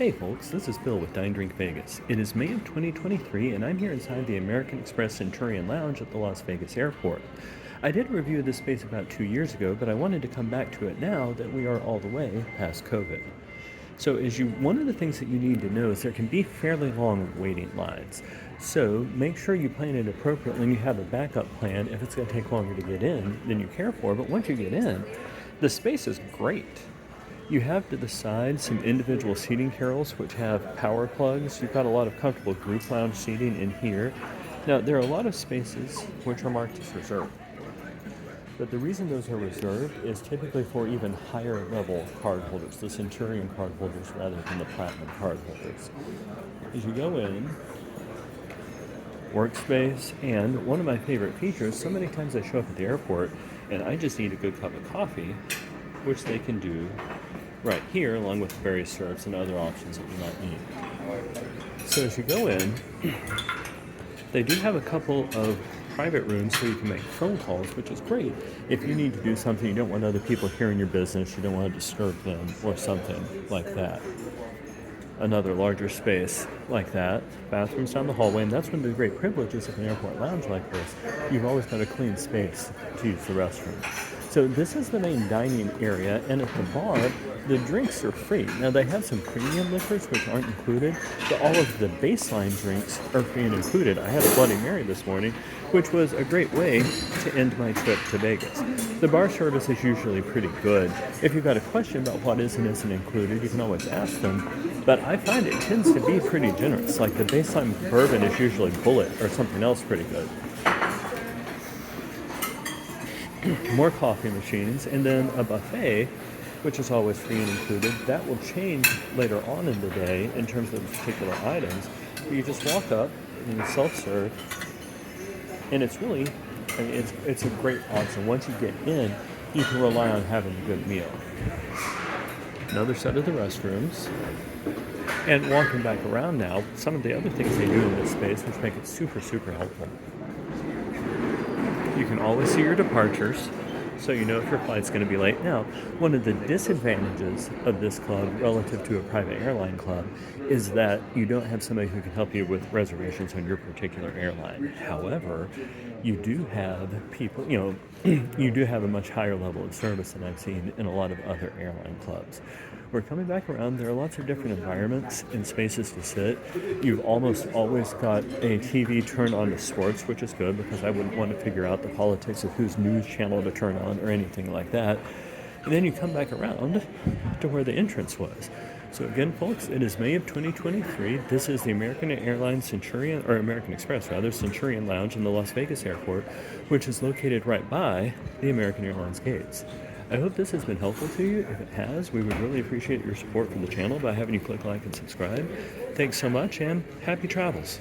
Hey folks, this is Bill with Dine Drink Vegas. It is May of 2023 and I'm here inside the American Express Centurion Lounge at the Las Vegas airport. I did a review of this space about 2 years ago, but I wanted to come back to it now that we are all the way past COVID. One of the things that you need to know is there can be fairly long waiting lines. So make sure you plan it appropriately and you have a backup plan if it's going to take longer to get in than you care for. But once you get in, the space is great. You have to the side some individual seating carrels which have power plugs. You've got a lot of comfortable group lounge seating in here. Now, there are a lot of spaces which are marked as reserved. But the reason those are reserved is typically for even higher level card holders, the Centurion card holders rather than the Platinum card holders. As you go in, workspace, and one of my favorite features, so many times I show up at the airport and I just need a good cup of coffee, which they can do right here, along with various syrups and other options that you might need. So as you go in, they do have a couple of private rooms so you can make phone calls, which is great. If you need to do something, you don't want other people hearing your business, you don't want to disturb them or something like that. Another larger space like that, bathrooms down the hallway, and that's one of the great privileges of an airport lounge like this. You've always got a clean space to use the restroom. So this is the main dining area, and at the bar, the drinks are free. Now they have some premium liquors which aren't included, but all of the baseline drinks are free and included. I had a Bloody Mary this morning, which was a great way to end my trip to Vegas. The bar service is usually pretty good. If you've got a question about what is and isn't included, you can always ask them, but I find it tends to be pretty generous. Like the baseline bourbon is usually Bullet or something else pretty good. More coffee machines, and then a buffet, which is always free and included. That will change later on in the day in terms of particular items. You just walk up and you self-serve, and it's really, it's a great option. Once you get in, you can rely on having a good meal. Another set of the restrooms. And walking back around now, some of the other things they do in this space which make it super, super helpful. You can always see your departures, so you know if your flight's going to be late. Now, one of the disadvantages of this club relative to a private airline club is that you don't have somebody who can help you with reservations on your particular airline. However, you do have people, you do have a much higher level of service than I've seen in a lot of other airline clubs. We're coming back around. There are lots of different environments and spaces to sit. You've almost always got a TV turned on to sports, which is good because I wouldn't want to figure out the politics of whose news channel to turn on or anything like that. And then you come back around to where the entrance was. So again, folks, it is May of 2023. This is the American Express Centurion Lounge in the Las Vegas airport, which is located right by the American Airlines gates. I hope this has been helpful to you. If it has, we would really appreciate your support for the channel by having you click like and subscribe. Thanks so much, and happy travels.